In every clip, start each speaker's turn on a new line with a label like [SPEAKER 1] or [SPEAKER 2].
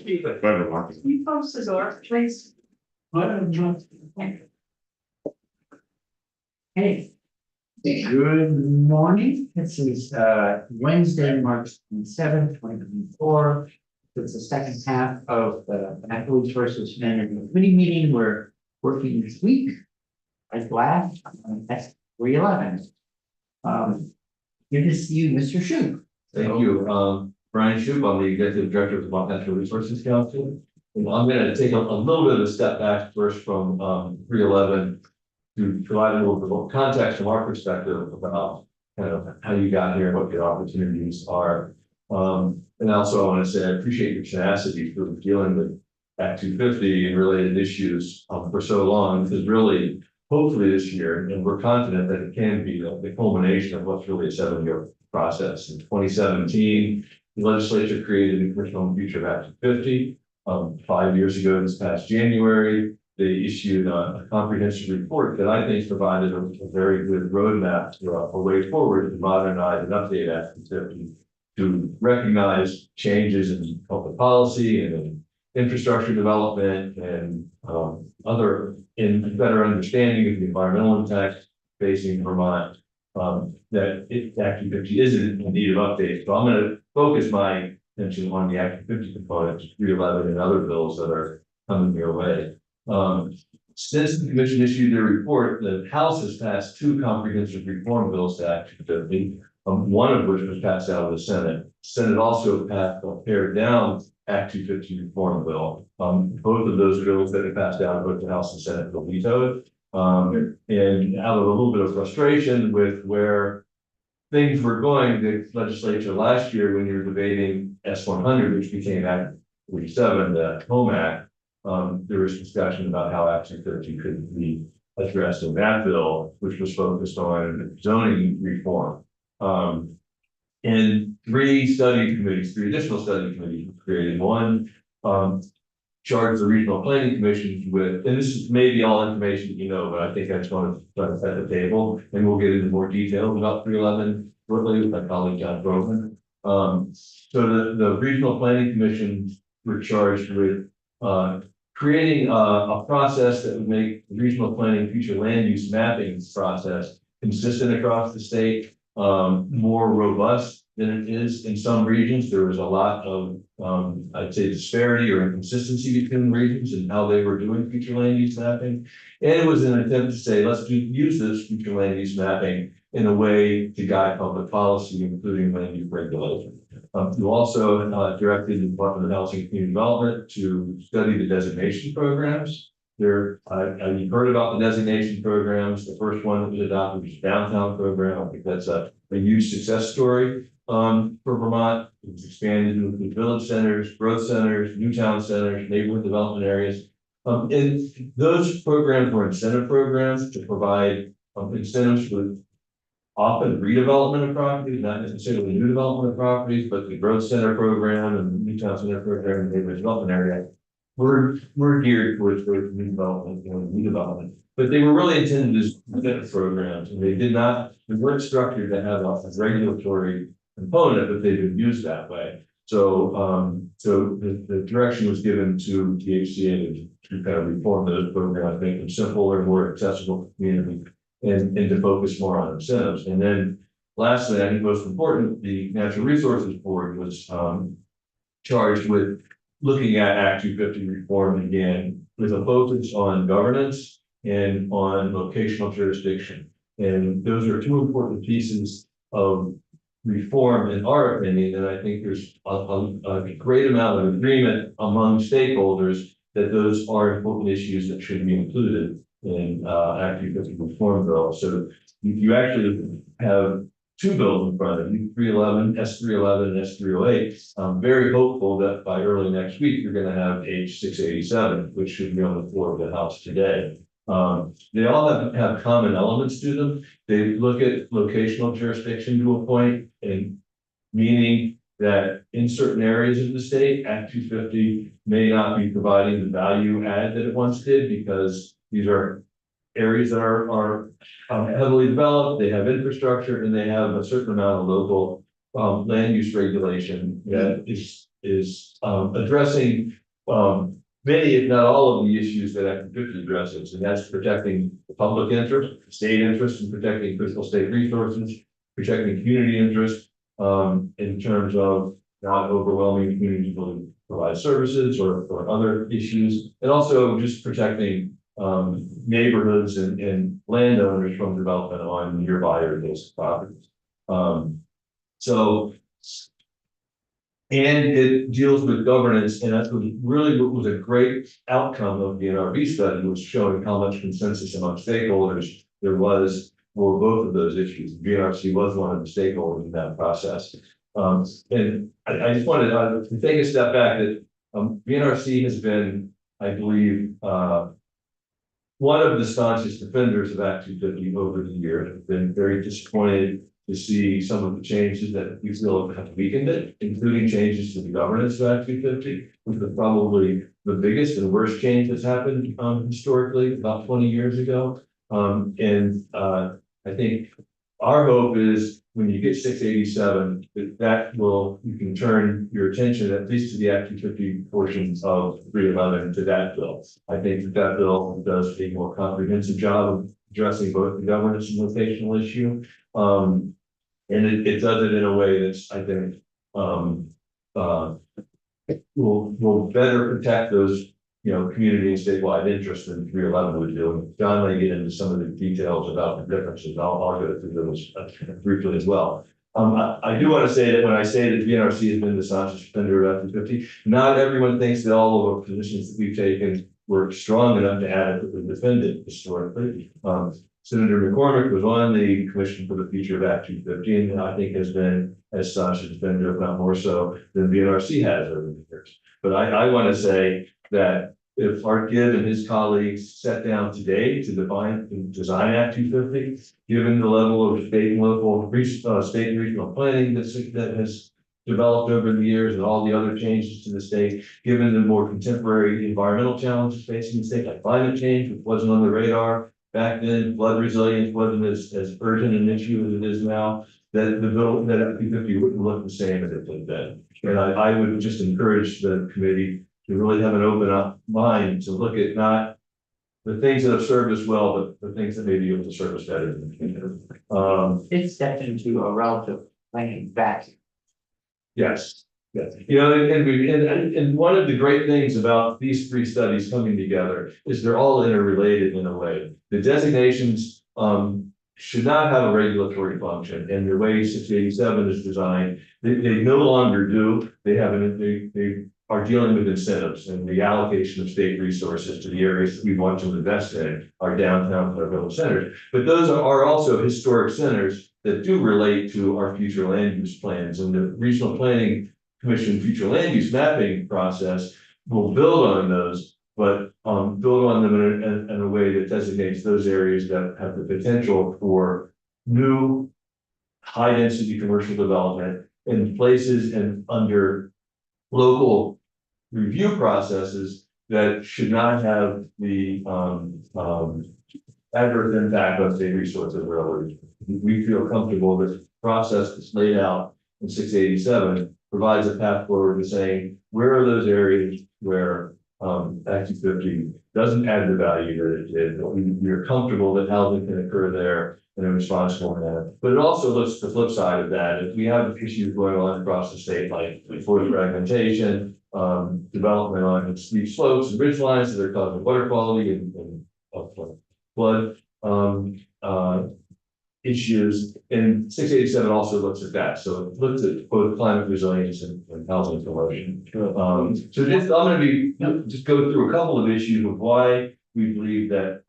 [SPEAKER 1] You close the door, please. Hey. Good morning. This is Wednesday, March 27th, 2024. It's the second half of the Natural Resources Management Committee meeting. We're working this week. I'm glad. That's 311. Good to see you, Mr. Shoup.
[SPEAKER 2] Thank you. Brian Shoup, I'm the Executive Director of the Vermont Natural Resources Council. And I'm going to take a little bit of a step back first from 311 to provide a little bit more context from our perspective about kind of how you got here and what your opportunities are. And also I want to say I appreciate your tenacity for dealing with Act 250 and related issues for so long, because really, hopefully this year, and we're confident that it can be the culmination of what's really a 7-year process. In 2017, the legislature created the Commission on the Future of Act 250. 5 years ago, this past January, they issued a comprehensive report that I think provided a very good roadmap to a way forward to modernize and update Act 250 to recognize changes in public policy and in infrastructure development and other in better understanding of the environmental impacts facing Vermont. That Act 250 is in need of updates. So I'm going to focus my attention on the Act 250 components, 311 and other bills that are coming your way. Since the Commission issued their report, the House has passed 2 comprehensive reform bills to Act 250, one of which was passed out of the Senate. The Senate also pared down Act 250 reform bill. Both of those bills that have passed out of both the House and Senate were vetoed. And out of a little bit of frustration with where things were going, the legislature last year, when you were debating S100, which became Act 47, the Home Act, there was discussion about how Act 250 could be addressed in that bill, which was focused on zoning reform. And 3 additional study committees were created. One charged the regional planning commissions with, and this is maybe all information you know, but I think I just want to set the table, and we'll get into more details about 311 shortly with my colleague John Brogan. So the regional planning commissions were charged with creating a process that would make the regional planning future land use mapping process consistent across the state, more robust than it is in some regions. There was a lot of, I'd say, disparity or inconsistency between regions and how they were doing future land use mapping. And it was an attempt to say, let's use this future land use mapping in a way to guide public policy, including land use regulation. You also directed the Department of Housing and Community Development to study the designation programs. You've heard about the designation programs. The first one that was adopted was the downtown program. I think that's a huge success story for Vermont. It was expanded to include village centers, growth centers, new town centers, neighborhood development areas. And those programs were incentive programs to provide incentives for often redevelopment of properties, not necessarily new development of properties, but the growth center program and the new town center program and neighborhood development area were geared towards new development, new development. But they were really intended as incentive programs, and they weren't structured to have a regulatory component, but they've been used that way. So, the direction was given to DHCA to kind of reform those programs, make them simpler, more accessible to the community, and to focus more on incentives. And then lastly, I think most important, the Natural Resources Board was charged with looking at Act 250 reform again with a focus on governance and on locational jurisdiction. And those are 2 important pieces of reform in our opinion, and I think there's a great amount of agreement among stakeholders that those are important issues that should be included in Act 250 reform bill. So you actually have 2 bills in front of you, 311, S311 and S308. I'm very hopeful that by early next week, you're going to have H687, which should be on the floor of the House today. They all have common elements to them. They look at locational jurisdiction to a point, and meaning that in certain areas of the state, Act 250 may not be providing the value add that it once did, because these are areas that are heavily developed, they have infrastructure, and they have a certain amount of local land use regulation that is is addressing many, if not all, of the issues that Act 50 addresses, and that's protecting the public interest, state interest, and protecting critical state resources, protecting community interest in terms of not overwhelming community ability to provide services or other issues, and also just protecting neighborhoods and landowners from development on nearby or adjacent properties. So, and it deals with governance, and that's really what was a great outcome of the NRB study, was showing how much consensus among stakeholders there was for both of those issues. VNRC was one of the stakeholders in that process. And I just wanted to take a step back that VNRC has been, I believe, one of the staunchest defenders of Act 250 over the years. I've been very disappointed to see some of the changes that we feel have weakened it, including changes to the governance of Act 250, which was probably the biggest and worst change that's happened historically about 20 years ago. I think our hope is when you get 687, that will, you can turn your attention at least to the Act 250 portions of 311 to that bill. I think that bill does a more comprehensive job of addressing both the governance and locational issue. And it does it in a way that's, I think, will better protect those, community and statewide interests than 311 would do. John may get into some of the details about the differences. I'll go through those briefly as well. I do want to say that when I say that VNRC has been the staunchest defender of Act 250, not everyone thinks that all of the positions that we've taken were strong enough to adequately defend it historically. Senator McCormick was on the Commission for the Future of Act 250, and I think has been as staunch a defender, if not more so, than VNRC has over the years. But I want to say that if Art Gibb and his colleagues sat down today to define and design Act 250, given the level of state and local, state and regional planning that has developed over the years and all the other changes to the state, given the more contemporary environmental challenges facing the state, like climate change, which wasn't on the radar back then, flood resilience wasn't as urgent an issue as it is now, that the bill, that Act 250 wouldn't look the same as it did then. And I would just encourage the committee to really have an open up mind to look at not the things that have served us well, but the things that may be able to serve us better in the future.
[SPEAKER 1] It's stepped into a relative planning vacuum.
[SPEAKER 2] Yes. Yes. And one of the great things about these three studies coming together is they're all interrelated in a way. The designations should not have a regulatory function, and the way 687 is designed, they no longer do. They are dealing with incentives and the allocation of state resources to the areas that we want to invest in, our downtown and our village centers. But those are also historic centers that do relate to our future land use plans, and the Regional Planning Commission future land use mapping process will build on those, but build on them in a way that designates those areas that have the potential for new high density commercial development in places and under local review processes that should not have the adverse impact on state resources. We feel comfortable that the process that's laid out in 687 provides a path forward to saying, where are those areas where Act 250 doesn't add the value that it did, but we're comfortable that housing can occur there in a responsible manner. But it also looks at the flip side of that. If we have issues going on across the state, like forest fragmentation, development on steep slopes and ridge lines that are causing water quality and flood issues, and 687 also looks at that. So it looks at both climate resilience and housing promotion. So just, I'm going to be just go through a couple of issues of why we believe that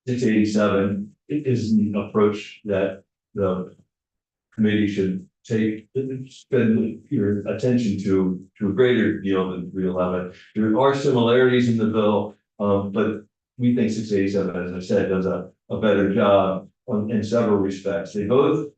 [SPEAKER 2] 687 is the approach that the committee should spend your attention to a greater deal than 311. There are similarities in the bill, but we think 687, as I said, does a better job in several respects. They both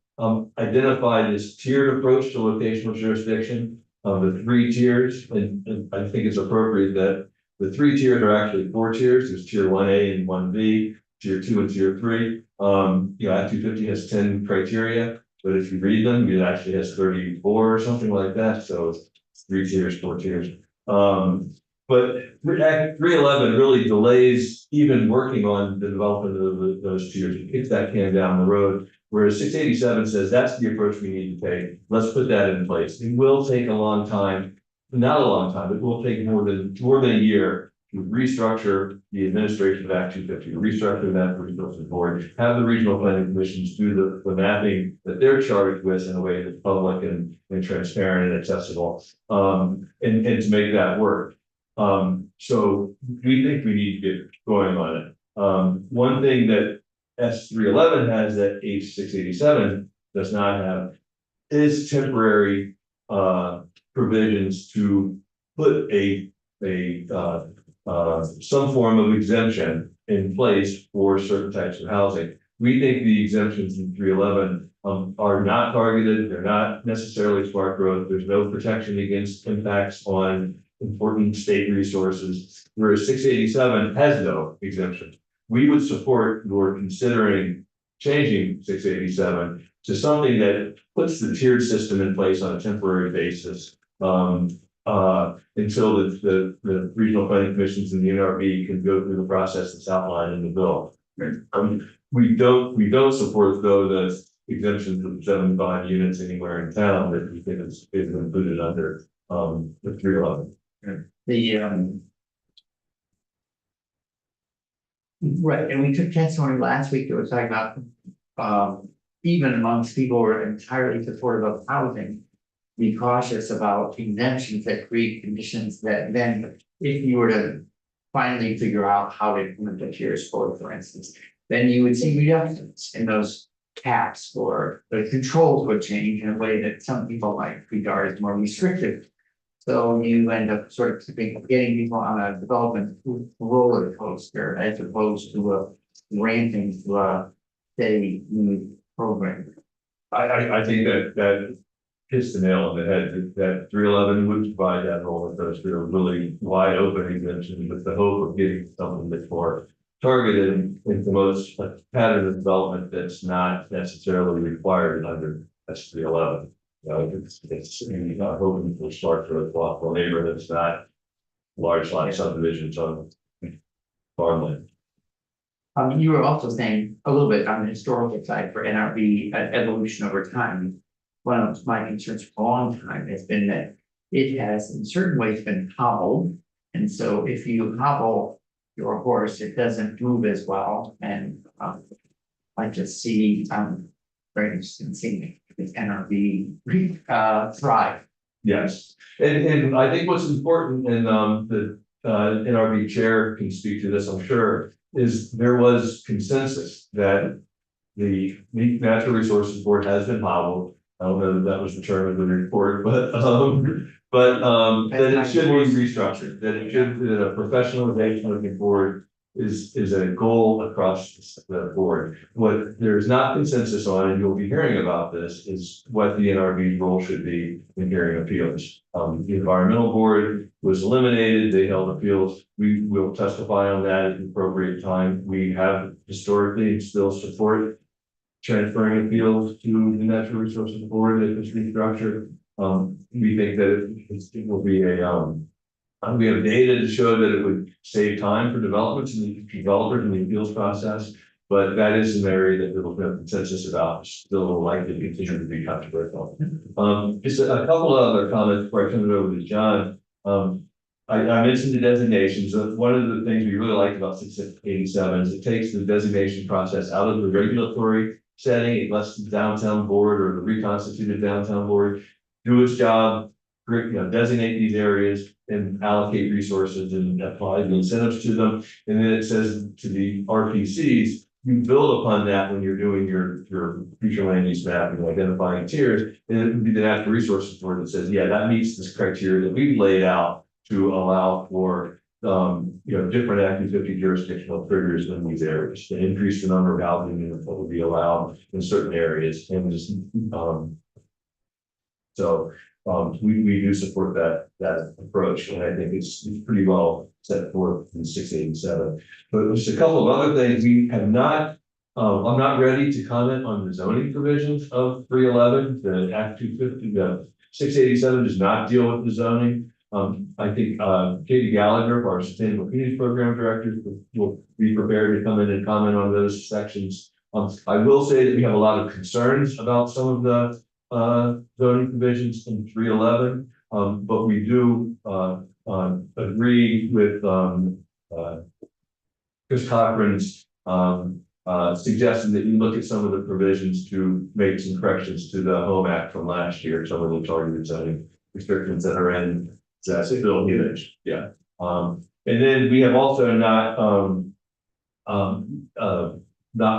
[SPEAKER 2] identify this tiered approach to locational jurisdiction, the three tiers, and I think it's appropriate that the three tiers are actually four tiers. There's tier 1A and 1B, tier 2 and tier 3. Act 250 has 10 criteria. but if you read them, it actually has 34 or something like that, so it's 3 tiers, 4 tiers. But Act 311 really delays even working on the development of those tiers. It kicks that can down the road. Whereas 687 says that's the approach we need to take. Let's put that in place. It will take a long time, not a long time. It will take more than a year to restructure the administration of Act 250, restructure that resources board, have the regional planning commissions do the mapping that they're charged with in a way that's public and transparent and accessible, and to make that work. So we think we need to get going on it. One thing that S311 has that H687 does not have is temporary provisions to put some form of exemption in place for certain types of housing. We think the exemptions in 311 are not targeted. They're not necessarily smart growth. There's no protection against impacts on important state resources, whereas 687 has no exemption. We would support your considering changing 687 to something that puts the tiered system in place on a temporary basis until the regional planning commissions and the NRB can go through the process that's outlined in the bill. We don't support though the exemptions of 75 units anywhere in town that we think is included under the 311.
[SPEAKER 1] Right, and we took testimony last week that was talking about even amongst people who are entirely supportive of housing, be cautious about exemptions that create conditions that then, if you were to finally figure out how to implement the tiers for instance, then you would see reductions in those caps, or the controls would change in a way that some people might regard as more restrictive. So you end up sort of getting people on a development roller coaster as opposed to a ramping to a steady new program.
[SPEAKER 2] I think that hits the nail on the head. That 311 would provide that roller coaster, a really wide open exemption with the hope of getting something that's more targeted and promotes a pattern of development that's not necessarily required under S311. It's hoping for start for a thoughtful neighborhood that's not large lot subdivisions on farmland.
[SPEAKER 1] You were also saying a little bit on the historical side for NRB evolution over time. One of my concerns for a long time has been that it has in certain ways been hobbled. And so if you hobble your horse, it doesn't move as well. And I just see very interested in seeing the NRB thrive.
[SPEAKER 2] Yes, and I think what's important, and the NRB chair can speak to this, I'm sure, is there was consensus that the Natural Resources Board has been hobbled. I don't know that was the term of the report, but that it should be restructured, that it should, that a professionalization of the board is a goal across the board. What there's not consensus on, and you'll be hearing about this, is what the NRB's role should be in hearing appeals. The environmental board was eliminated, they held appeals. We will testify on that at the appropriate time. We have historically still support transferring appeals to the Natural Resources Board if it's restructured. We think that it will be a we have data to show that it would save time for developers and the developers in the appeals process, but that is an area that there will be a consensus about, still likely to continue to be controversial. Just a couple of other comments before I turn it over to John. I mentioned the designations. One of the things we really like about 687 is it takes the designation process out of the regulatory setting. It lets the downtown board or the reconstituted downtown board do its job, designate these areas and allocate resources and apply the incentives to them. And then it says to the RPCs, you build upon that when you're doing your future land use map and identifying tiers. And it would be the Natural Resources Board that says, yeah, that meets this criteria that we've laid out to allow for different Act 250 jurisdictional triggers in these areas to increase the number of housing units that will be allowed in certain areas. And just we do support that approach, and I think it's pretty well set forth in 687. But there's a couple of other things we have not I'm not ready to comment on the zoning provisions of 311. The Act 250, the 687 does not deal with the zoning. I think, Katie Gallagher, our Sustainable Communities Program Director, will be prepared to come in and comment on those sections. I will say that we have a lot of concerns about some of the, zoning provisions in 311. But we do, agree with, Chris Cochran's, suggestion that you look at some of the provisions to make some corrections to the Home Act from last year, some of the targeted zoning restrictions that are in that bill image, yeah. And then we have also not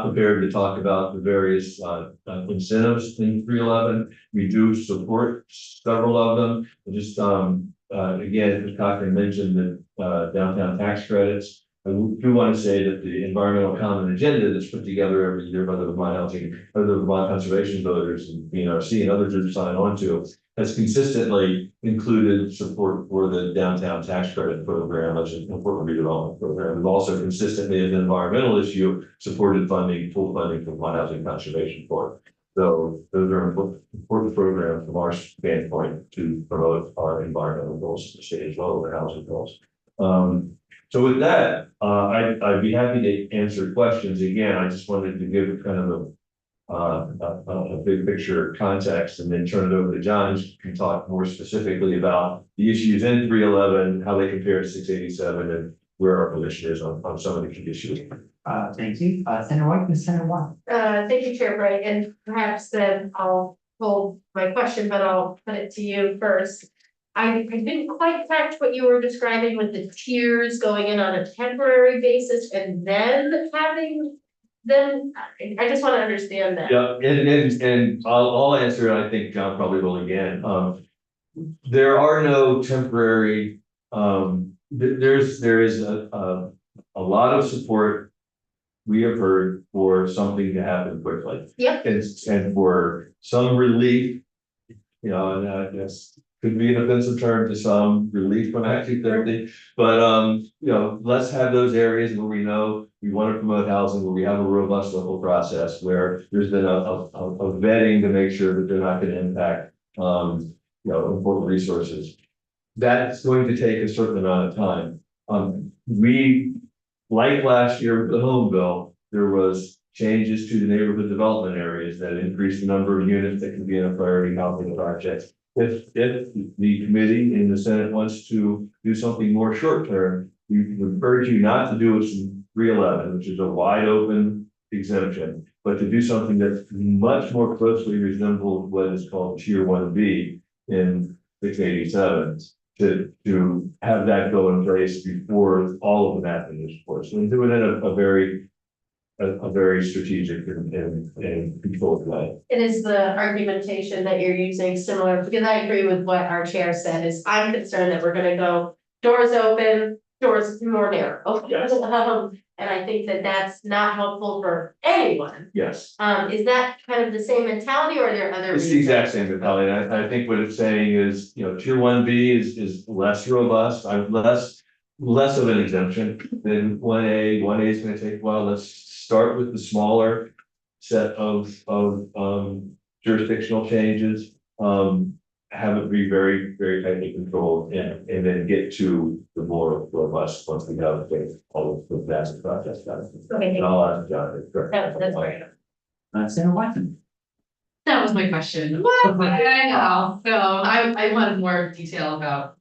[SPEAKER 2] prepared to talk about the various incentives in 311. We do support several of them. Just again, as Cochran mentioned, the downtown tax credits. I do want to say that the environmental common agenda that's put together every year by the Vermont Housing, or the Vermont Conservation Voters and BNRC and other groups sign on to, has consistently included support for the downtown tax credit program as an important redevelopment program. We've also consistently, as an environmental issue, supported full funding for Vermont Housing Conservation Board. So those are important programs from our standpoint to promote our environmental goals in the state as well as our housing goals. So with that, I'd be happy to answer questions. Again, I just wanted to give kind of a big picture context and then turn it over to John, who can talk more specifically about the issues in 311, how they compare to 687, and where our position is on some of the key issues.
[SPEAKER 1] Thank you. Senator White, Ms. Senator White.
[SPEAKER 3] Thank you, Chair Bright, and perhaps then I'll hold my question, but I'll put it to you first. I didn't quite catch what you were describing with the tiers going in on a temporary basis and then having them. I just want to understand that.
[SPEAKER 2] Yeah, and I'll answer it. I think John probably will again. There are no temporary, there is a lot of support we have heard for something to happen quickly.
[SPEAKER 3] Yep.
[SPEAKER 2] And for some relief, you know, and I guess could be an offensive term to some, relief from Act 230. But you know, let's have those areas where we know we want to promote housing, where we have a robust local process, where there's been a vetting to make sure that they're not going to impact you know, important resources. That's going to take a certain amount of time. We, like last year with the home bill, there was changes to the neighborhood development areas that increased the number of units that can be in a priority housing project. If the committee in the Senate wants to do something more short term, we would urge you not to do it in 311, which is a wide open exemption, but to do something that much more closely resembles what is called Tier 1B in 687, to have that go in place before all of the mapping is forced, and do it in a very strategic and controlled way.
[SPEAKER 3] It is the argumentation that you're using similar, because I agree with what our chair said, is I'm concerned that we're gonna go doors open, doors more narrow.
[SPEAKER 2] Yes.
[SPEAKER 3] And I think that that's not helpful for anyone.
[SPEAKER 2] Yes.
[SPEAKER 3] Is that kind of the same mentality, or are there other
[SPEAKER 2] It's
[SPEAKER 3] reasons?
[SPEAKER 2] the exact same mentality. I think what it's saying is, you know, Tier 1B is less robust, less of an exemption than 1A. 1A is gonna take a while. Let's start with the smaller set of jurisdictional changes. Have it be very, very tightly controlled and then get to the more robust once we have all of the vast process done.
[SPEAKER 3] Okay, thank
[SPEAKER 2] And I'll ask John.
[SPEAKER 3] That's great.
[SPEAKER 1] Senator White.
[SPEAKER 4] That was my question.
[SPEAKER 3] What?
[SPEAKER 4] I know, so I wanted more detail about.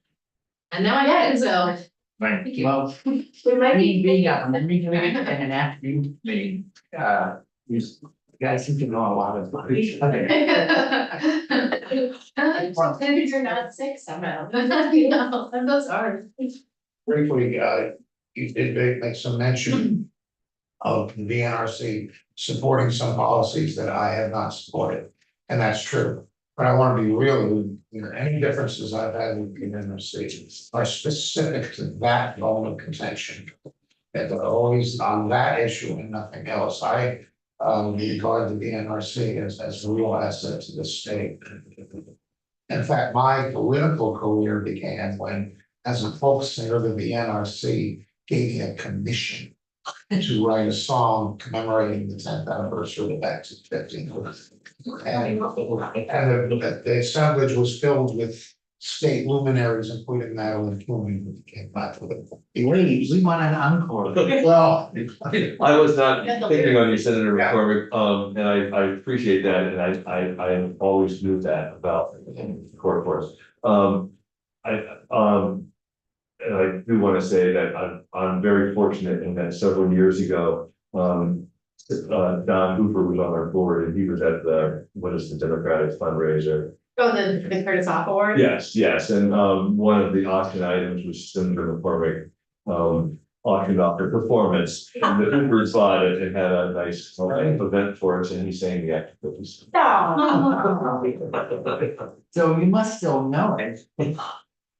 [SPEAKER 4] And now I get it, so.
[SPEAKER 1] Right.
[SPEAKER 4] Thank you.
[SPEAKER 1] Well,
[SPEAKER 3] We might be.
[SPEAKER 1] being a memory committee and an afternoon meeting, you guys seem to know a lot about each other.
[SPEAKER 3] Maybe you're not sick somehow. You know, and those are.
[SPEAKER 5] Briefly, you did make some mention of the NRC supporting some policies that I have not supported, and that's true. But I want to be real, you know, any differences I've had with the NRC are specific to that moment of contention. And they're always on that issue and nothing else. I regard the NRC as a real asset to the state. In fact, my political career began when, as a folk senator, the NRC gave me a commission to write a song commemorating the 10th anniversary of Act 250. And the assemblage was filled with state luminaries, including Madeline Toomey, who came back with it.
[SPEAKER 1] Wait, we want an encore.
[SPEAKER 5] Well,
[SPEAKER 2] I was not picking on you, Senator McCormick, and I appreciate that, and I always knew that about the court force. And I do want to say that I'm very fortunate in that several years ago, Don Hooper was on our board and he was at what is the Democratic fundraiser?
[SPEAKER 3] Oh, the Curtis Off Award?
[SPEAKER 2] Yes, and one of the auction items was Senator McCormick, auctioned off their performance. And the Hoopers bought it and had a nice event for us, and he sang the act.
[SPEAKER 1] So you must still know it.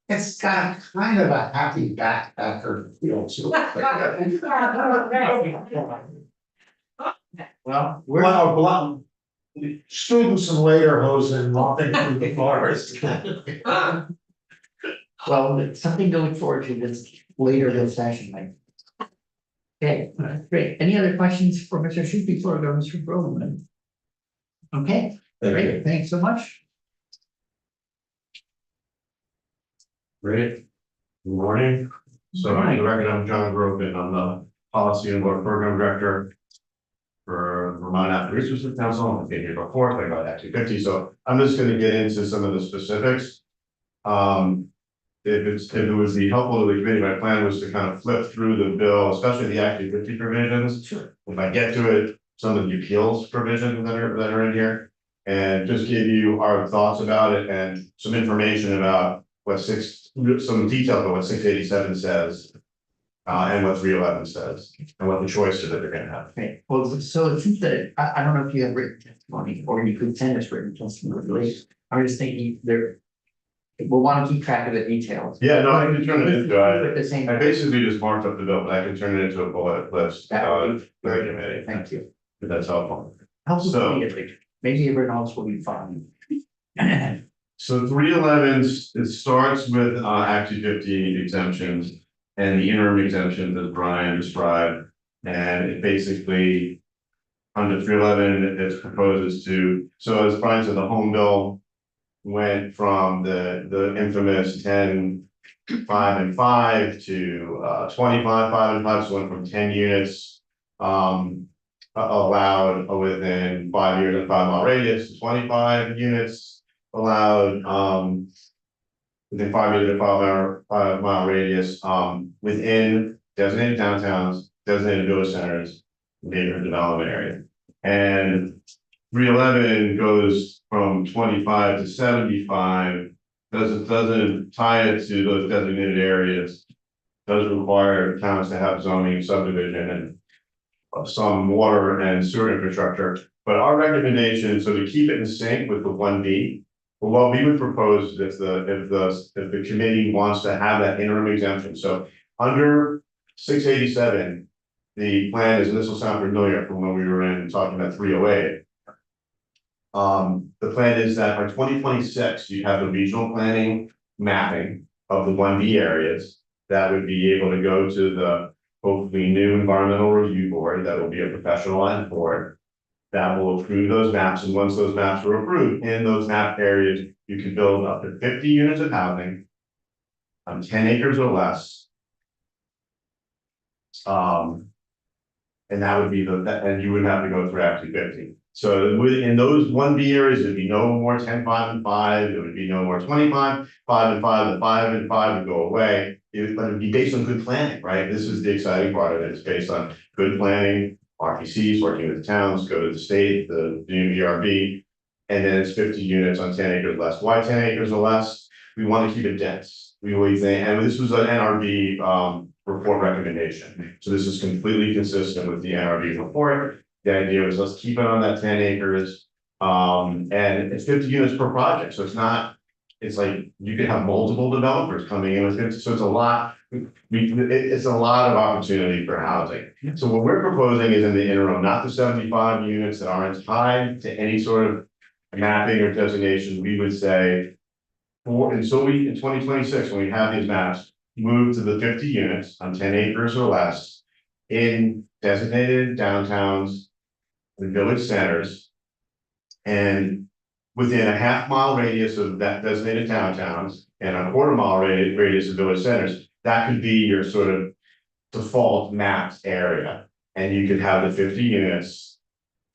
[SPEAKER 5] it's got kind of a happy backpacker feel to it.
[SPEAKER 1] Well, we're,
[SPEAKER 5] Well, students in Lederhosen walking through the forest.
[SPEAKER 1] well, it's something to look forward to this later this session, like. Okay, great. Any other questions for Mr. Shute before we go, Mr. Groveman? Okay, great, thanks so much.
[SPEAKER 6] Great. Good morning. So on the record, I'm John Grogan. I'm the Policy and Board Program Director for Vermont Natural Resources Council. I've been here before, I got Act 250, so I'm just gonna get into some of the specifics. If it would be helpful to the committee, my plan was to kind of flip through the bill, especially the Act 250 provisions.
[SPEAKER 1] Sure.
[SPEAKER 6] If I get to it, some of the appeals provisions that are in here. And just give you our thoughts about it and some information about some details about what 687 says. And what 311 says, and what the choices that they're gonna have.
[SPEAKER 1] Okay, well, so it seems that, I don't know if you have written testimony, or you could send us written testimony. I'm just thinking there. We'll want to keep track of the details.
[SPEAKER 6] Yeah, no, I can turn it into,
[SPEAKER 1] At the same.
[SPEAKER 6] I basically just marked up the bill, but I can turn it into a bullet list,
[SPEAKER 1] That would be
[SPEAKER 6] for the
[SPEAKER 1] great.
[SPEAKER 6] committee,
[SPEAKER 1] Thank you.
[SPEAKER 6] if that's helpful.
[SPEAKER 1] Helps us
[SPEAKER 6] So-
[SPEAKER 1] immediately. Maybe everyone else will be fine.
[SPEAKER 6] So 311, it starts with Act 250 exemptions and the interim exemptions that Brian described. And it basically, under 311, it proposes to, so as Brian said, the home bill went from the infamous 10, 5 and 5 to 25, 5 and 5, so went from 10 units allowed within 5 years and 5 mile radius to 25 units allowed within 5 years and 5 mile radius within designated downtowns, designated village centers, neighborhood development area. And 311 goes from 25 to 75, doesn't tie it to those designated areas. Does require towns to have zoning, subdivision, and some water and sewer infrastructure. But our recommendation, so to keep it in sync with the 1B, what we would propose if the committee wants to have that interim exemption, so under 687, the plan is, and this will sound familiar from when we were in talking about 308. The plan is that by 2026, you have the regional planning mapping of the 1B areas that would be able to go to the hopefully new environmental review board that will be a professionalized board that will approve those maps. And once those maps are approved in those map areas, you can build up to 50 units of housing on 10 acres or less. And that would be and you wouldn't have to go through Act 250. So in those 1B areas, it'd be no more 10, 5 and 5, it would be no more 25, 5 and 5, the 5 and 5 would go away. But it'd be based on good planning, right? This is the exciting part of it. It's based on good planning, RPCs, working with the towns, go to the state, the new ERB. And then it's 50 units on 10 acres less. Why 10 acres or less? We want to keep it dense. We really think, and this was an NRB report recommendation. So this is completely consistent with the NRB report. The idea was let's keep it on that 10 acres. And it's 50 units per project. So it's like you could have multiple developers coming in with it. So it's a lot. It's a lot of opportunity for housing. So what we're proposing is in the interim, not the 75 units that aren't tied to any sort of mapping or designation. We would say until we in 2026, when we have these maps, move to the 50 units on 10 acres or less in designated downtowns, the village centers. And within a half-mile radius of that designated downtowns and a quarter-mile radius of village centers, that could be your sort of default mapped area. And you could have the 50 units,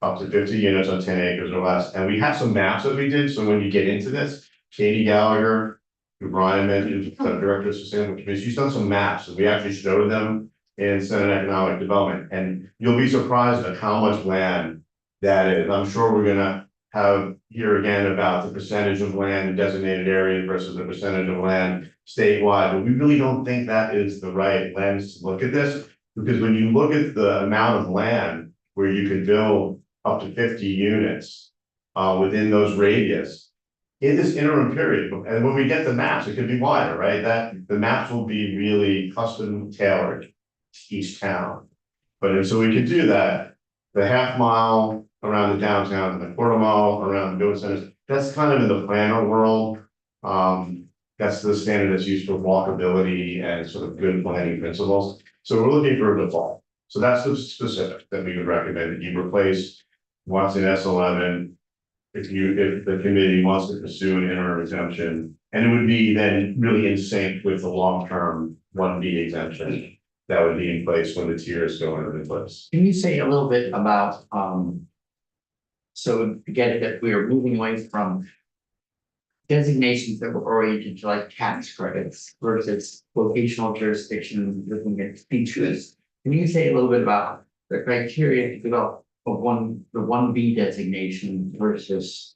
[SPEAKER 6] up to 50 units on 10 acres or less. And we have some maps that we did, so when you get into this, Katie Gallagher, who Brian mentioned, the Director of Sustainable Communities, she's done some maps, and we actually showed them in Senate Economic Development, and you'll be surprised at how much land that is. I'm sure we're gonna have here again about the percentage of land in designated areas versus the percentage of land statewide, but we really don't think that is the right lens to look at this. Because when you look at the amount of land where you could build up to 50 units within those radius, in this interim period, and when we get the maps, it could be wider, right? That the maps will be really custom tailored to each town. But so we could do that, the half mile around the downtown and the quarter mile around the village centers, that's kind of in the planner world. That's the standard that's used for walkability and sort of good planning principles. So we're looking for a default. So that's the specific that we would recommend that you replace what's in S11. If the committee wants to pursue an interim exemption, and it would be then really in sync with the long-term 1B exemption that would be in place when the tiers go into place.
[SPEAKER 1] Can you say a little bit about, so again, that we are moving away from designations that were oriented to like tax credits versus vocational jurisdiction looking at features. Can you say a little bit about the criteria to develop the 1B designation versus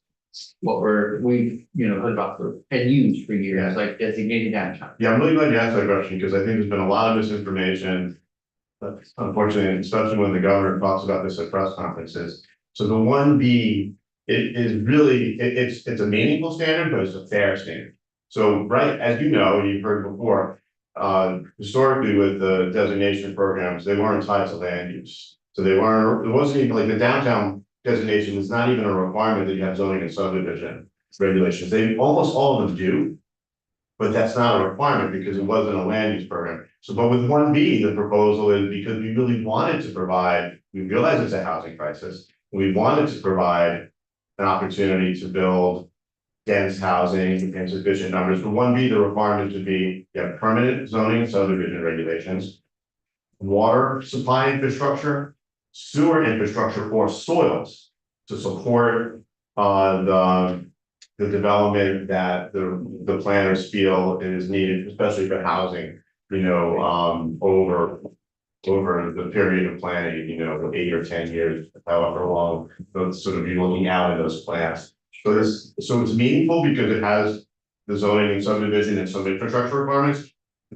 [SPEAKER 1] what we've heard about and used for years, like designated downtown?
[SPEAKER 6] Yeah, I'm really glad you asked that question, because I think there's been a lot of misinformation. Unfortunately, especially when the governor talks about this at press conferences. So the 1B, it is really, it's a meaningful standard, but it's a fair standard. So, right, as you know, you've heard before, historically with the designation programs, they weren't tied to land use. So it wasn't even like the downtown designation is not even a requirement that you have zoning and subdivision regulations. They almost all of them do, but that's not a requirement because it wasn't a land use program. So, but with 1B, the proposal is because we really wanted to provide, we realize it's a housing crisis. We wanted to provide an opportunity to build dense housing in sufficient numbers. For 1B, the requirement would be, you have permanent zoning and subdivision regulations, water supply infrastructure, sewer infrastructure for soils to support the development that the planners feel is needed, especially for housing, over the period of planning, 8 or 10 years, however long those sort of you're looking out in those plans. So it's meaningful because it has the zoning and subdivision and some infrastructure requirements.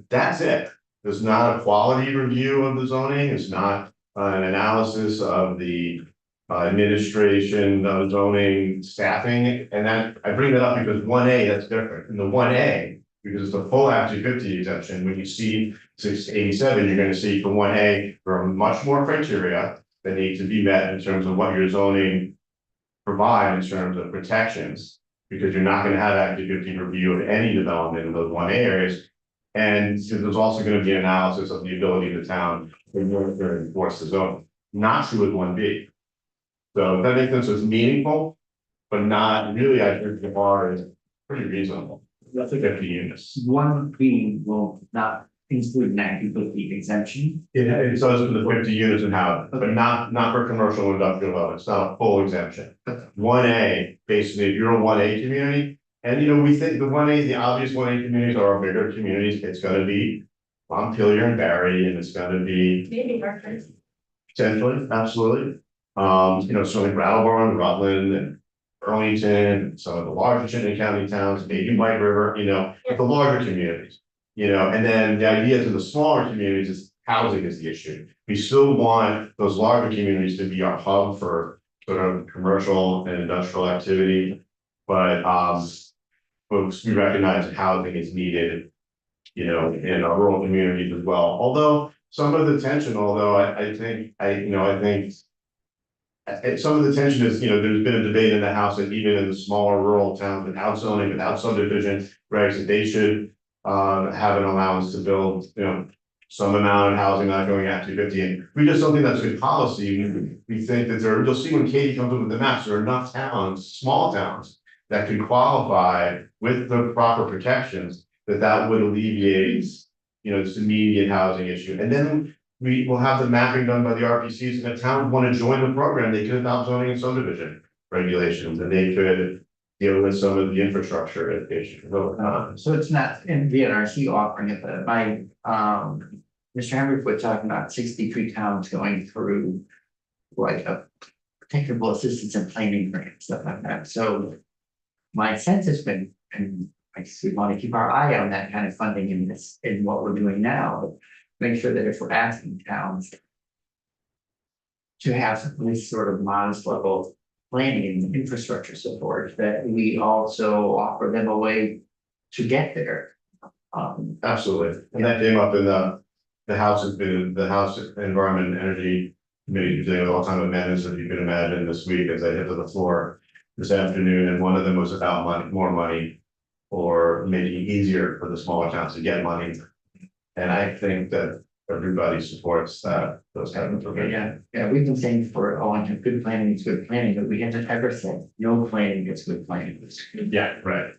[SPEAKER 6] That's it. There's not a quality review of the zoning. It's not an analysis of the administration of zoning staffing. And that I bring that up because 1A, that's different. In the 1A, because it's a full Act 250 exemption, when you see 687, you're going to see for 1A, there are much more criteria that need to be met in terms of what your zoning provide in terms of protections, because you're not going to have Act 250 review of any development in those 1A areas. And there's also going to be analysis of the ability of the town to enforce the zone, not true with 1B. So that makes sense. It's meaningful, but not really. I think the bar is pretty reasonable. That's like 50 units.
[SPEAKER 1] 1B will not include an Act 250 exemption.
[SPEAKER 6] It does for the 50 units in housing, but not for commercial industrial level. It's not a full exemption. 1A, basically, if you're a 1A community, and we think the 1A, the obvious 1A communities are our bigger communities. It's gonna be Montpelier and Barry, and it's gonna be
[SPEAKER 3] Maybe Hartford.
[SPEAKER 6] potentially, absolutely. Certainly Brattleboro and Rutland and Burlington, some of the larger Chittenden County towns, maybe White River, the larger communities. And then the idea to the smaller communities is housing is the issue. We still want those larger communities to be our hub for sort of commercial and industrial activity. But folks, we recognize that housing is needed, in our rural communities as well. Although some of the tension, I think some of the tension is, there's been a debate in the House that even in the smaller rural towns without zoning, without subdivision regs, that they should have an allowance to build, some amount of housing not going at 250, and we just don't think that's good policy. We think that you'll see when Katie comes up with the maps, there are enough towns, small towns, that could qualify with the proper protections, that would alleviate, this immediate housing issue. And then we will have the mapping done by the RPCs, and if towns want to join the program, they could adopt zoning and subdivision regulations, and they could deal with some of the infrastructure issues over time.
[SPEAKER 1] So it's not in VNRC offering it, but Mr. Henry was talking about 63 towns going through like a technical assistance and planning grant, stuff like that. So my sense has been, and I guess we want to keep our eye on that kind of funding in what we're doing now. Make sure that if we're asking towns to have this sort of modest level planning and infrastructure support, that we also offer them a way to get there.
[SPEAKER 6] Absolutely, and that came up in the House Environment and Energy Committee, dealing with all kinds of amendments, as you can imagine, this week as they hit to the floor this afternoon, and one of them was about more money, or making it easier for the smaller towns to get money. And I think that everybody supports that, those kind of provisions.
[SPEAKER 1] Yeah, we've been saying for a long time, good planning is good planning, but we haven't ever said no planning is good planning.
[SPEAKER 6] Yeah, right,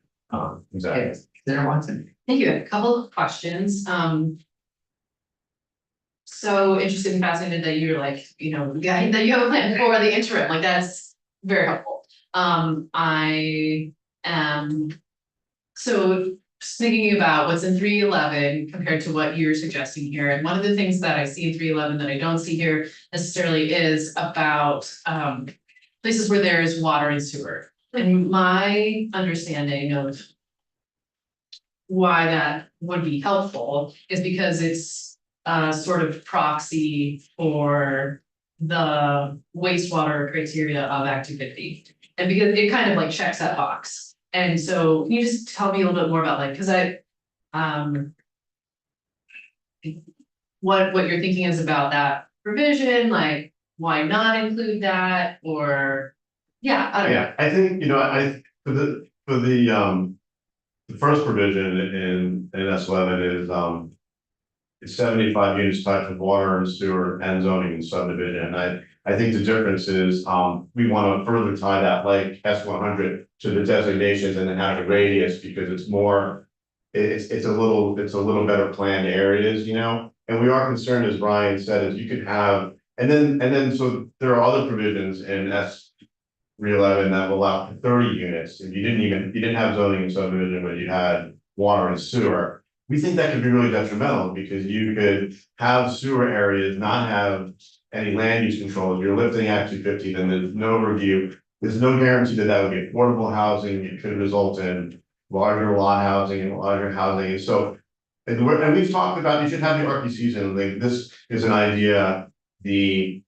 [SPEAKER 6] exactly.
[SPEAKER 1] Okay, Senator Watson.
[SPEAKER 4] Thank you. A couple of questions. So interested and fascinated that you're like, that you have a plan for the interim, like that's very helpful. I am, so just thinking about what's in 311 compared to what you're suggesting here, and one of the things that I see in 311 that I don't see here necessarily is about places where there is water and sewer. And my understanding of why that would be helpful is because it's sort of proxy for the wastewater criteria of Act 250. And because it kind of like checks that box. And so can you just tell me a little bit more about like, cause what you're thinking is about that provision, like why not include that, or, yeah, I don't know.
[SPEAKER 6] Yeah, I think, for the first provision in S11 is 75 units types of water and sewer and zoning and subdivision. And I think the difference is, we want to further tie that like S100 to the designations and then have a radius, because it's more, it's a little better planned areas, and we are concerned, as Brian said, is you could have, and then so there are other provisions in S311 that will allow 30 units. If you didn't have zoning and subdivision, but you had water and sewer. We think that could be really detrimental, because you could have sewer areas, not have any land use control. If you're lifting Act 250, then there's no review. There's no guarantee that would be affordable housing. It could result in larger lot housing and larger housing. And so, and we've talked about, you should have the RPCs in, like, this is an idea, the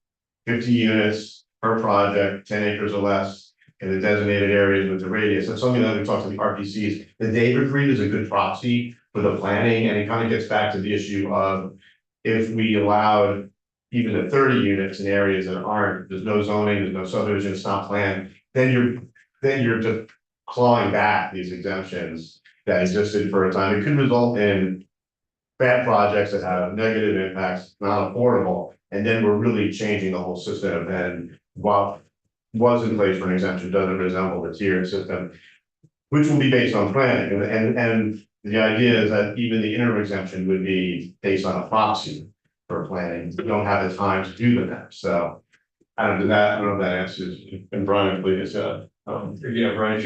[SPEAKER 6] 50 units per project, 10 acres or less in the designated areas with the radius. That's something that we've talked to the RPCs. The David Reed is a good proxy for the planning, and it kind of gets back to the issue of if we allowed even the 30 units in areas that there's no zoning, there's no subdivision, it's not planned, then you're just clawing back these exemptions that existed for a time. It could result in bad projects that have negative impacts, not affordable, and then we're really changing the whole system. And what was in place for an exemption doesn't resemble the tiered system, which will be based on planning. And the idea is that even the interim exemption would be based on a proxy for planning. We don't have the time to do the map, so I don't know if that answers. And Brian, please.
[SPEAKER 2] Yeah, Brian,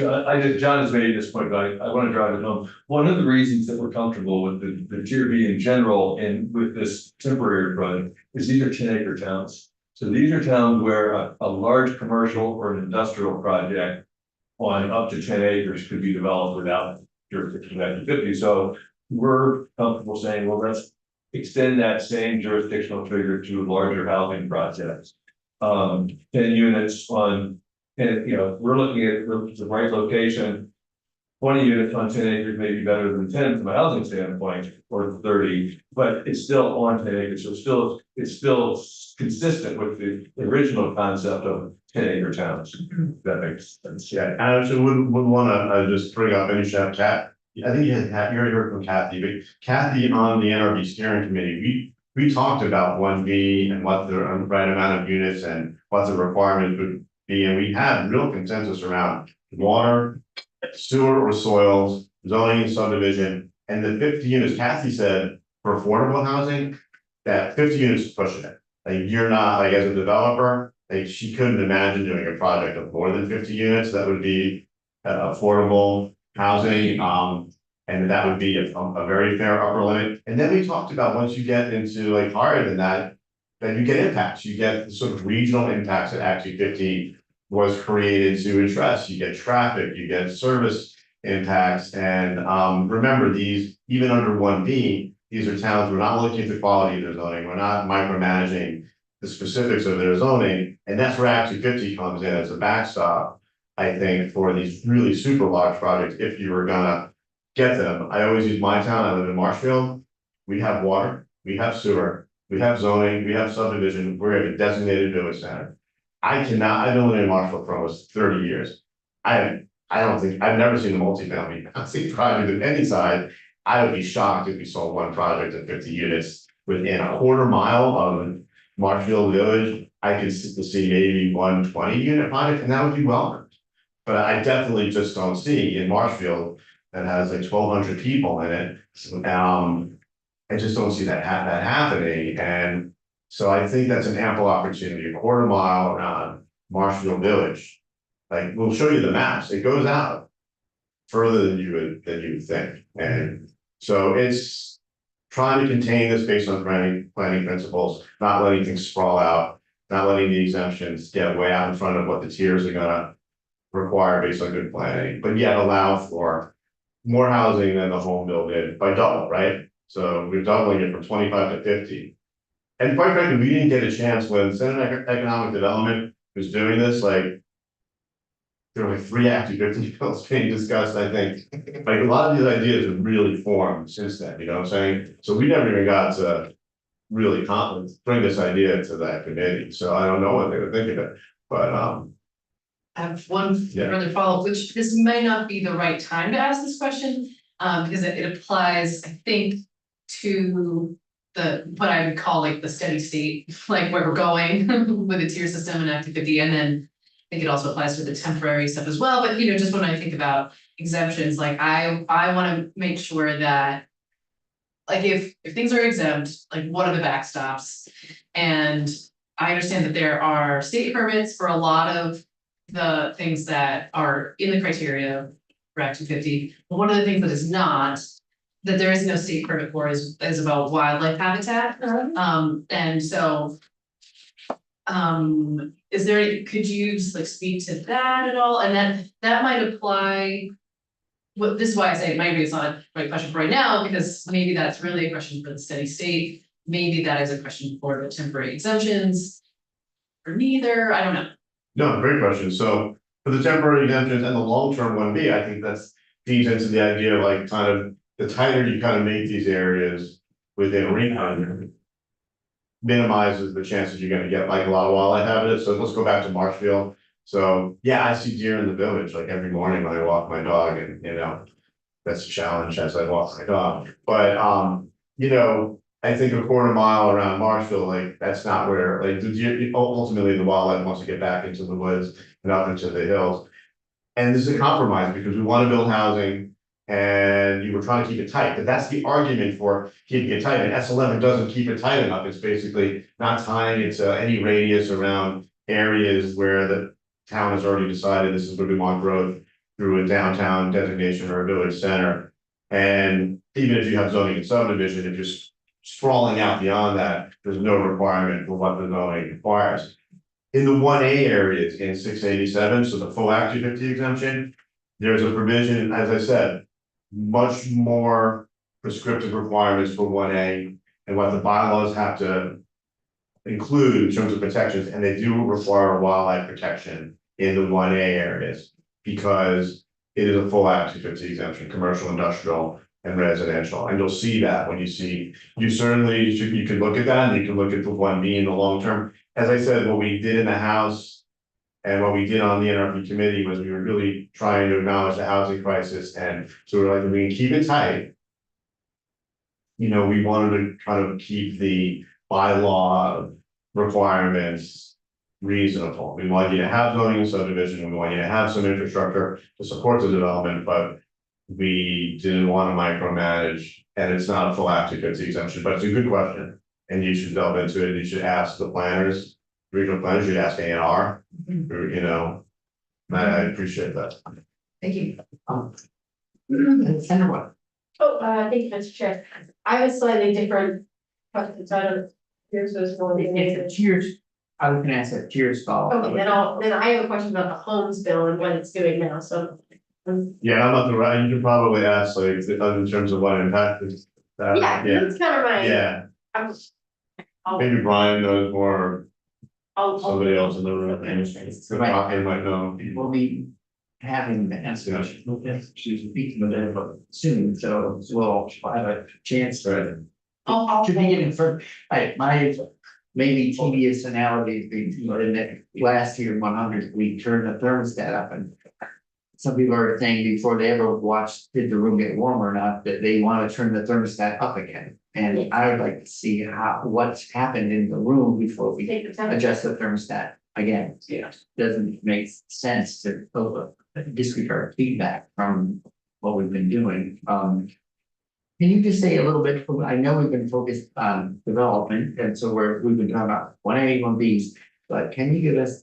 [SPEAKER 2] John has made this point, but I want to drive it home. One of the reasons that we're comfortable with the tier B in general and with this temporary approach is these are 10-acre towns. So these are towns where a large commercial or an industrial project on up to 10 acres could be developed without jurisdiction of Act 250. So we're comfortable saying, well, let's extend that same jurisdictional trigger to larger housing projects. 10 units on, and we're looking at the right location. 20 units on 10 acres may be better than 10 from a housing standpoint, or 30, but it's still on 10 acres. So it's still consistent with the original concept of 10-acre towns. That makes sense.
[SPEAKER 6] Yeah, I actually wouldn't want to just bring up any chef cat I think you already heard from Kathy, but Kathy on the NRB steering committee, we talked about one B and what the right amount of units and what the requirement would be, and we had real consensus around water, sewer or soils, zoning and subdivision, and the 50 units, Kathy said, for affordable housing, that 50 units is pushing it. Like, you're not, like, as a developer, like, she couldn't imagine doing a project of more than 50 units, that would be affordable housing, and that would be a very fair upper limit. And then we talked about once you get into like higher than that, then you get impacts, you get the sort of regional impacts that Act 250 was created to address. You get traffic, you get service impacts, and remember, these, even under 1B, these are towns, we're not looking at the quality of their zoning, we're not micromanaging the specifics of their zoning, and that's where Act 250 comes in as a backstop, I think, for these really super large projects, if you were gonna get them. I always use my town, I live in Marshfield, we have water, we have sewer, we have zoning, we have subdivision, we're a designated village center. I've been living in Marshfield for almost 30 years. I don't think, I've never seen a multifamily housing project of any side. I would be shocked if we saw one project of 50 units within a quarter mile of Marshfield Village. I could see maybe 120 unit project, and that would be welcomed. But I definitely just don't see in Marshfield that has like 1,200 people in it. I just don't see that happening, and so I think that's an ample opportunity, a quarter mile around Marshfield Village. Like, we'll show you the maps, it goes out further than you would think, and so it's trying to contain this based on planning principles, not letting things sprawl out, not letting the exemptions get way out in front of what the tiers are gonna require based on good planning, but yet allow for more housing than the home bill did by double, right? So we're doubling it from 25 to 50. And quite frankly, we didn't get a chance when Senate Economic Development was doing this, like, there were 3 Act 250 bills being discussed, I think. Like, a lot of these ideas have really formed since then, you know what I'm saying? So we never even got to really bring this idea to that committee, so I don't know what they were thinking of, but
[SPEAKER 4] I have one
[SPEAKER 6] Yeah.
[SPEAKER 4] further follow-up, which this may not be the right time to ask this question, because it applies, I think, to what I would call like the steady state, like where we're going with the tier system and Act 250, and then I think it also applies to the temporary stuff as well, but just when I think about exemptions, like I wanna make sure that like if things are exempt, like what are the backstops? And I understand that there are state permits for a lot of the things that are in the criteria for Act 250, but one of the things that is not, that there is no state permit for is about wildlife habitat. And so. Could you just like speak to that at all? And then that might apply. Well, this is why I say maybe it's not a right question for right now, because maybe that's really a question for the steady state. Maybe that is a question for the temporary exemptions. Or neither, I don't know.
[SPEAKER 6] no, great question. So for the temporary exemptions and the long-term 1B, I think that's feeds into the idea of like kind of the tighter you kind of make these areas within Reno, minimizes the chances you're gonna get like a lot of wildlife habitat. So let's go back to Marshfield. So yeah, I see deer in the village like every morning when I walk my dog, and that's a challenge as I walk my dog. But I think a quarter mile around Marshfield, like that's not where like the deer, ultimately the wildlife wants to get back into the woods and up into the hills. And this is a compromise because we want to build housing and you were trying to keep it tight, but that's the argument for keeping it tight, and S11 doesn't keep it tight enough. It's basically not tying it to any radius around areas where the town has already decided this is where we want growth through a downtown designation or a village center. And even if you have zoning and subdivision, if you're sprawling out beyond that, there's no requirement for what the zoning requires. In the 1A areas in 687, so the full Act 250 exemption, there's a provision, as I said, much more prescriptive requirements for 1A and what the bylaws have to include in terms of protections, and they do require wildlife protection in the 1A areas because it is a full Act 250 exemption, commercial, industrial, and residential, and you'll see that when you certainly you can look at that, and you can look at the 1B in the long term. As I said, what we did in the House And what we did on the NRP committee was we were really trying to acknowledge the housing crisis, and so we're like, we can keep it tight. You know, we wanted to kind of keep the bylaw requirements reasonable. We want you to have zoning and subdivision, we want you to have some infrastructure to support the development, but we didn't want to micromanage, and it's not a full occupancy exemption, but it's a good question. And you should delve into it, you should ask the planners, regional planners, you should ask A&R, or, you know. I appreciate that.
[SPEAKER 4] Thank you.
[SPEAKER 1] Senator White.
[SPEAKER 3] Oh, thank you, Mr. Chair. I have a slightly different question, so I don't, yours was more the.
[SPEAKER 1] It's a tiers, I was gonna ask a tiers follow.
[SPEAKER 3] Okay, then I have a question about the homes bill and what it's doing now, so.
[SPEAKER 6] Yeah, I'm not the right, you could probably ask, like, in terms of what impact is that,
[SPEAKER 3] Yeah, that's kind of my.
[SPEAKER 6] Yeah,
[SPEAKER 3] I'm- I'll-
[SPEAKER 6] maybe Brian knows more, or
[SPEAKER 3] I'll-
[SPEAKER 6] somebody else in the room, and Ryan might know.
[SPEAKER 1] We'll be having the answer, she's speaking with it soon, so we'll have a chance to.
[SPEAKER 3] I'll-
[SPEAKER 1] To be in for, my maybe tedious analogy, in the last year, 100, we turned the thermostat up and. Some people are saying before they ever watched, did the room get warmer or not, that they want to turn the thermostat up again. And I would like to see what's happened in the room before we
[SPEAKER 3] Take the time.
[SPEAKER 1] adjust the thermostat again. Yeah. Doesn't make sense to disregard feedback from what we've been doing. Can you just say a little bit, I know we've been focused on development, and so we've been talking about 1A, 1B, but can you give us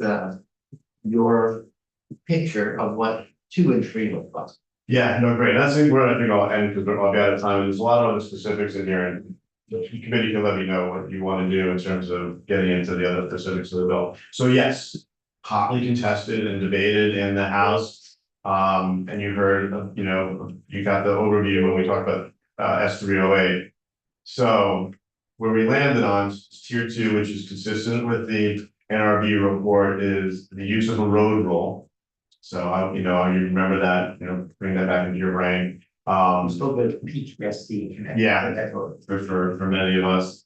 [SPEAKER 1] your picture of what 2 and 3 look like?
[SPEAKER 6] Yeah, no, great, that's where I think I'll end, because I'll be out of time, there's a lot of other specifics in here, and the committee can let me know what you want to do in terms of getting into the other specifics of the bill. So yes, hotly contested and debated in the House. And you heard, you know, you got the overview when we talked about S308. So where we landed on tier 2, which is consistent with the NRB report, is the use of a road rule. So you remember that, bring that back into your brain.
[SPEAKER 1] A little bit of PTSD.
[SPEAKER 6] Yeah. For many of us.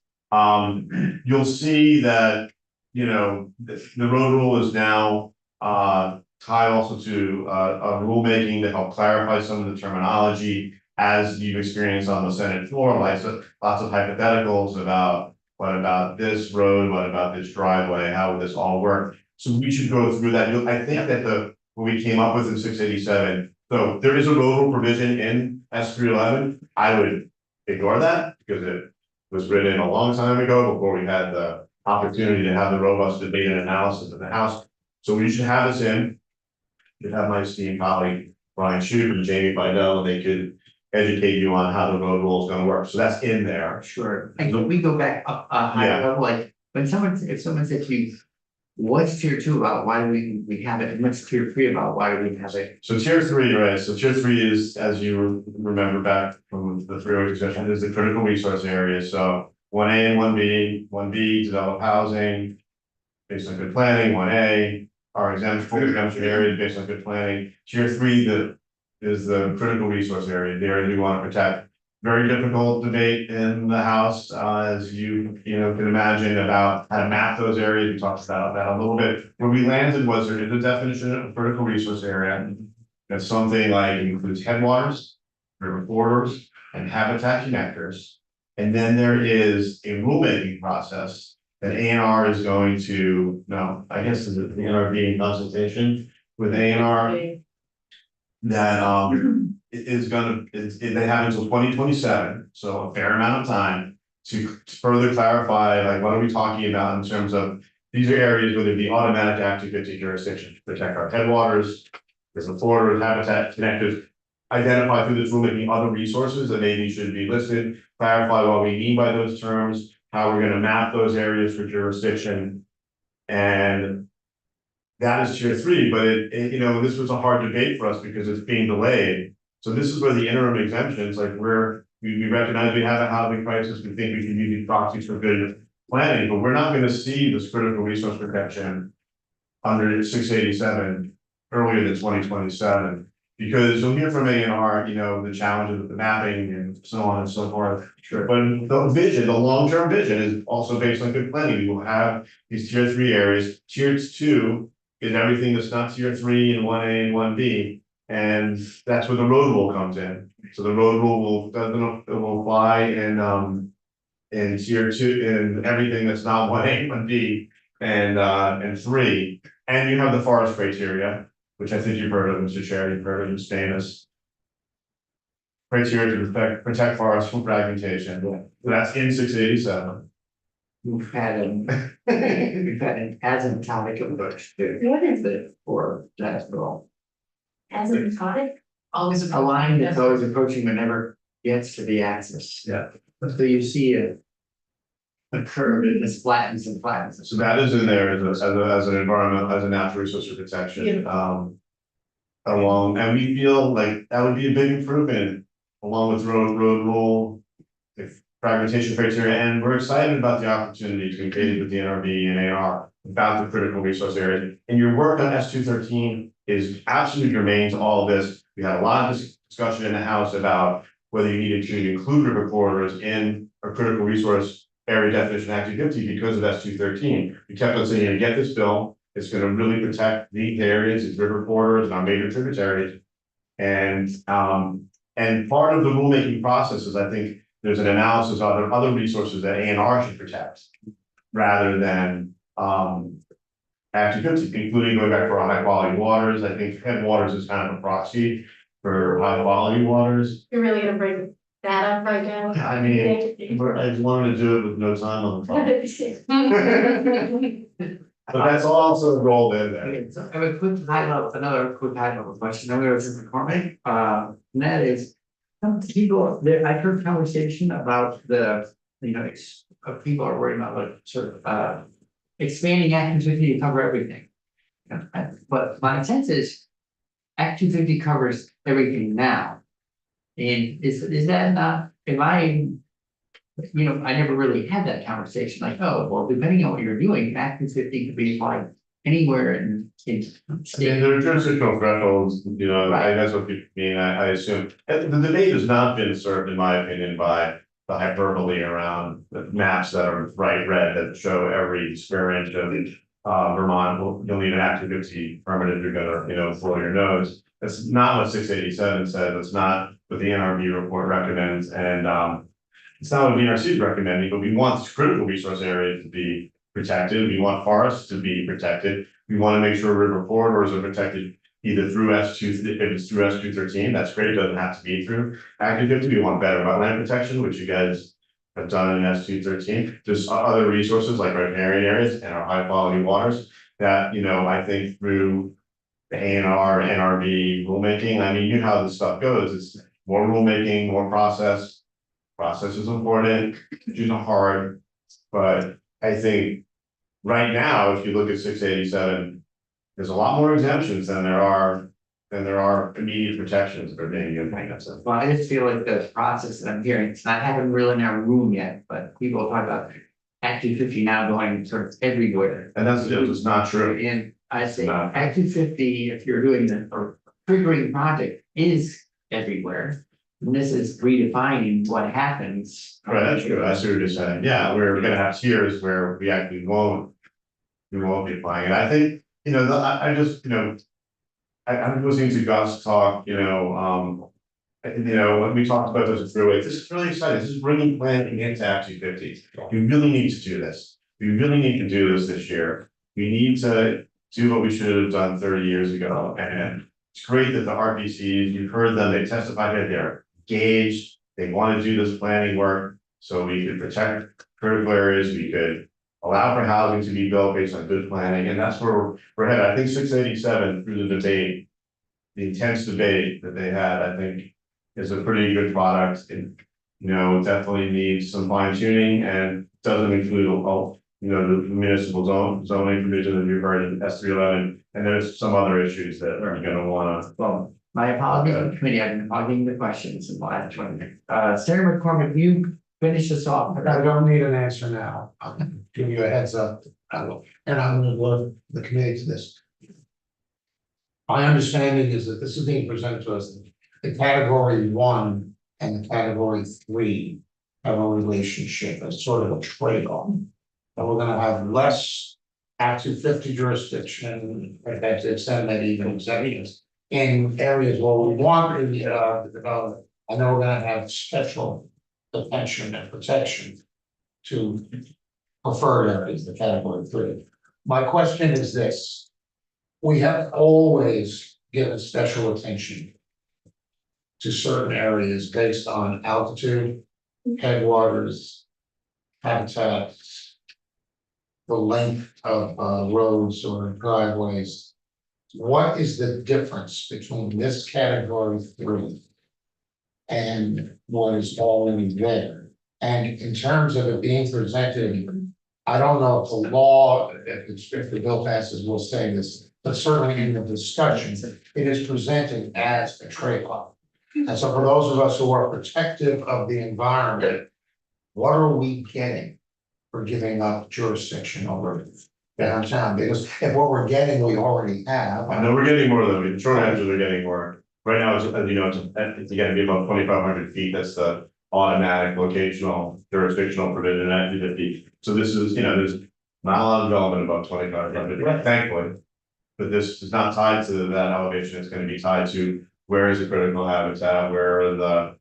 [SPEAKER 6] You'll see that, the road rule is now tied also to a rulemaking to help clarify some of the terminology, as you've experienced on the Senate floor, lots of hypotheticals about what about this road, what about this driveway, how would this all work? So we should go through that. I think that what we came up with in 687, so there is a road rule provision in S311. I would ignore that because it was written a long time ago, before we had the opportunity to have the robust debate and analysis in the House. So we should have this in. You'd have my esteemed colleague Brian Shoup and Jamie Bidell, and they could educate you on how the road rule is going to work. So that's in there.
[SPEAKER 1] Sure, and can we go back up a higher level, like, if someone said to you, what's tier 2 about, why do we have it, and what's tier 3 about, why do we have it?
[SPEAKER 6] So tier 3, right, so tier 3 is, as you remember back from the 3 discussion, is the critical resource area. So 1A and 1B, develop housing based on good planning. 1A are exemption areas based on good planning. Tier 3 is the critical resource area, the area we want to protect. Very difficult debate in the House, as you can imagine, about how to map those areas. We talked about that a little bit. Where we landed was there is a definition of critical resource area. That's something like includes headwaters, river corridors, and habitat connectors. And then there is a rulemaking process that A&R is going to, no, I guess is it the NRB in consultation with A&R, that they have until 2027, so a fair amount of time to further clarify, like, what are we talking about in terms of these are areas where there'd be automatic Act 250 jurisdiction to protect our headwaters, there's a corridor, habitat connectors, identify through this rulemaking other resources that maybe should be listed, clarify what we mean by those terms, how we're gonna map those areas for jurisdiction. And that is tier 3, but this was a hard debate for us because it's being delayed. So this is where the interim exemptions, like we recognize we have a housing crisis, we think we can use these proxies for good planning, but we're not gonna see this critical resource protection under 687 earlier than 2027. Because you'll hear from A&R, the challenges with the mapping and so on and so forth. Sure. But the long-term vision is also based on good planning. We will have these tier 3 areas. Tier 2 is everything that's not tier 3 and 1A and 1B. And that's where the road rule comes in. So the road rule will apply in tier 2, in everything that's not 1A, 1B, and 3. And you have the forest criteria, which I think you've heard of, Mr. Chair, you've heard of, it's famous. Criteria to protect forests from fragmentation. So that's in 687.
[SPEAKER 1] We've had an asymptotic approach to. What is it for that role?
[SPEAKER 3] Asymptotic?
[SPEAKER 4] Always
[SPEAKER 1] A line that's always approaching but never gets to the axis.
[SPEAKER 6] Yeah.
[SPEAKER 1] So you see a curve and this flattens and flattens.
[SPEAKER 6] So that is in there as an environmental, as a natural resource protection, along, and we feel like that would be a big improvement along with road rule. If fragmentation criteria, and we're excited about the opportunity to engage with the NRB and AR about the critical resource areas. And your work on S213 is absolutely germane to all of this. We had a lot of discussion in the House about whether you needed to include river corridors in a critical resource area definition Act 250 because of S213. We kept on saying, get this bill, it's gonna really protect these areas, its river corridors and our major tributaries. And part of the rulemaking process is, I think, there's an analysis of other resources that ANR should protect rather than Act 250, including going back for high quality waters. I think headwaters is kind of a proxy for high quality waters.
[SPEAKER 3] You're really gonna bring that up right now?
[SPEAKER 6] I mean, I just wanted to do it with no time on the phone. But that's also rolled in there.
[SPEAKER 1] Okay, so I have another quick high level question, I'm gonna go to McCormick, and that is. Some people, I've heard conversation about people are worried about like sort of, expanding Act 250 to cover everything. But my sense is, Act 250 covers everything now. And is that not, I never really had that conversation, like, oh, well, depending on what you're doing, Act 250 could be applied anywhere in.
[SPEAKER 6] I mean, there are jurisdictional thresholds, that's what people mean, I assume. And the debate has not been served, in my opinion, by the hyperbole around the maps that are bright red that show every square inch of Vermont. Well, you'll need an Act 250 permit if you're gonna, blow your nose. That's not what 687 says, it's not what the NRB report recommends, and it's not what VNRC is recommending, but we want critical resource areas to be protected, we want forests to be protected. We want to make sure river corridors are protected either through S2, if it's through S213, that's great, it doesn't have to be through Act 250. We want better wetland protection, which you guys have done in S213. There's other resources like riparian areas and our high quality waters that, I think through the ANR, NRB rulemaking, I mean, you know how this stuff goes, it's more rulemaking, more process. Process is important, issues are hard, but I think right now, if you look at 687, there's a lot more exemptions than there are immediate protections that are being implemented.
[SPEAKER 1] Well, I just feel like the process that I'm hearing, it's not happened really in our room yet, but people talk about Act 250 now going sort of everywhere.
[SPEAKER 6] And that's just not true.
[SPEAKER 1] And I say Act 250, if you're doing or triggering project, is everywhere. And this is redefining what happens.
[SPEAKER 6] Right, that's true, I see what you're saying, yeah, we're gonna have tiers where we actually won't be applying it, I think, I just, I'm listening to Gus talk, when we talked about those throughways, this is really exciting, this is bringing planning into Act 250. We really need to do this, we really need to do this year, we need to do what we should have done 30 years ago, and it's great that the RPCs, you've heard them, they testified that they're engaged, they want to do this planning work, so we could protect critical areas, we could allow for housing to be built based on good planning, and that's where we're headed. I think 687 through the debate, the intense debate that they had, I think is a pretty good product. It, definitely needs some fine tuning and doesn't include the municipal zoning provision that you've heard in S311, and there's some other issues that are gonna wanna.
[SPEAKER 1] Well, my apologies to the committee, I've been hogging the questions in the last 20 minutes. Senator McCormick, you finish this off.
[SPEAKER 5] I don't need an answer now, I'll give you a heads up, and I'm gonna alert the committee to this. My understanding is that this is being presented to us, the category 1 and the category 3 have a relationship, as sort of a trade-off. And we're gonna have less Act 250 jurisdiction, or that's extend that even executives. In areas where we want the development, I know we're gonna have special attention and protection. To preferred areas, the category 3. My question is this. We have always given special attention. To certain areas based on altitude, headwaters. Habitats. The length of roads or driveways. What is the difference between this category 3? And what is already there? And in terms of it being presented, I don't know if the law, if the bill passes, will say this, but certainly in the discussions, it is presented as a trade-off. And so for those of us who are protective of the environment, what are we getting for giving up jurisdiction over downtown? Because if what we're getting, we already have.
[SPEAKER 6] I know we're getting more than, the short answer, they're getting more. Right now, as you know, it's gonna be about 2,500 feet, that's the automatic locational jurisdictional provision at 250. So this is, there's not a lot of development above 2,500, thankfully. But this is not tied to that elevation, it's gonna be tied to where is the critical habitat, where are the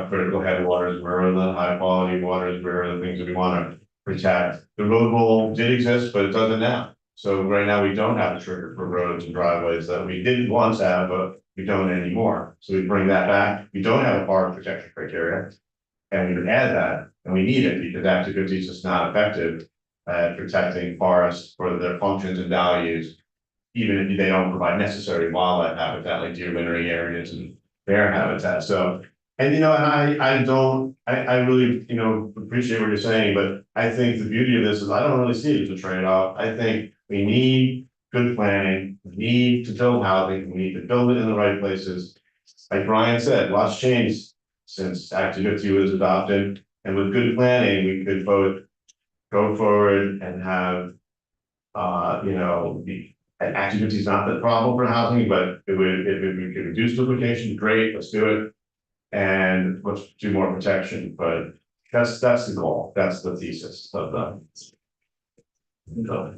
[SPEAKER 6] critical headwaters, where are the high quality waters, where are the things that we wanna protect. The road rule did exist, but it doesn't now. So right now, we don't have a trigger for roads and driveways that we didn't once have, but we don't anymore. So we bring that back. We don't have a forest protection criteria. And we would add that, and we need it because Act 250 is just not effective at protecting forests for their functions and values. Even if they don't provide necessary wildlife habitat like deer wintering areas and bear habitat. So, and and I really, appreciate what you're saying, but I think the beauty of this is I don't really see it as a trade-off. I think we need good planning, we need to build housing, we need to build it in the right places. Like Brian said, lots changed since Act 250 was adopted, and with good planning, we could both go forward and have, Act 250 is not the problem for housing, but if we could reduce duplication, great, let's do it. And let's do more protection, but that's the goal, that's the thesis of the.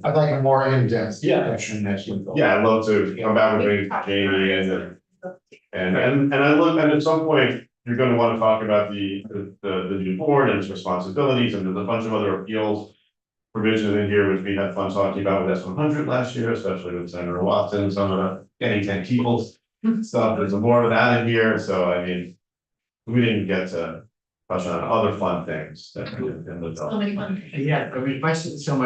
[SPEAKER 5] I'd like a more in-depth.
[SPEAKER 6] Yeah.
[SPEAKER 5] Section next week.
[SPEAKER 6] Yeah, I'd love to come back and bring Jamie in and at some point, you're gonna wanna talk about the new board and its responsibilities, and there's a bunch of other appeals. Provisions in here, which we had fun talking about with S100 last year, especially with Senator Watson, some of the getting 10 people's stuff, there's more of that in here, so I mean. We didn't get to touch on other fun things that in the.
[SPEAKER 4] So many fun.
[SPEAKER 1] Yeah, I mean, questions so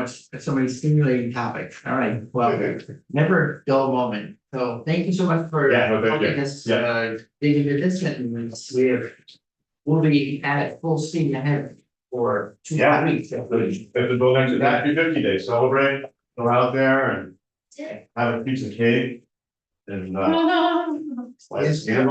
[SPEAKER 1] many stimulating topics. All right, well, never dull moment. So thank you so much for
[SPEAKER 6] Yeah, no, thank you.
[SPEAKER 1] helping us
[SPEAKER 6] Yeah.
[SPEAKER 1] dig into this, and we'll be at full steam ahead for 2
[SPEAKER 6] Yeah.
[SPEAKER 1] more weeks.
[SPEAKER 6] If the bill next to Happy 50 Day, celebrate, go out there and have a piece of cake. And
[SPEAKER 5] Is-
[SPEAKER 6] let's get it rolling.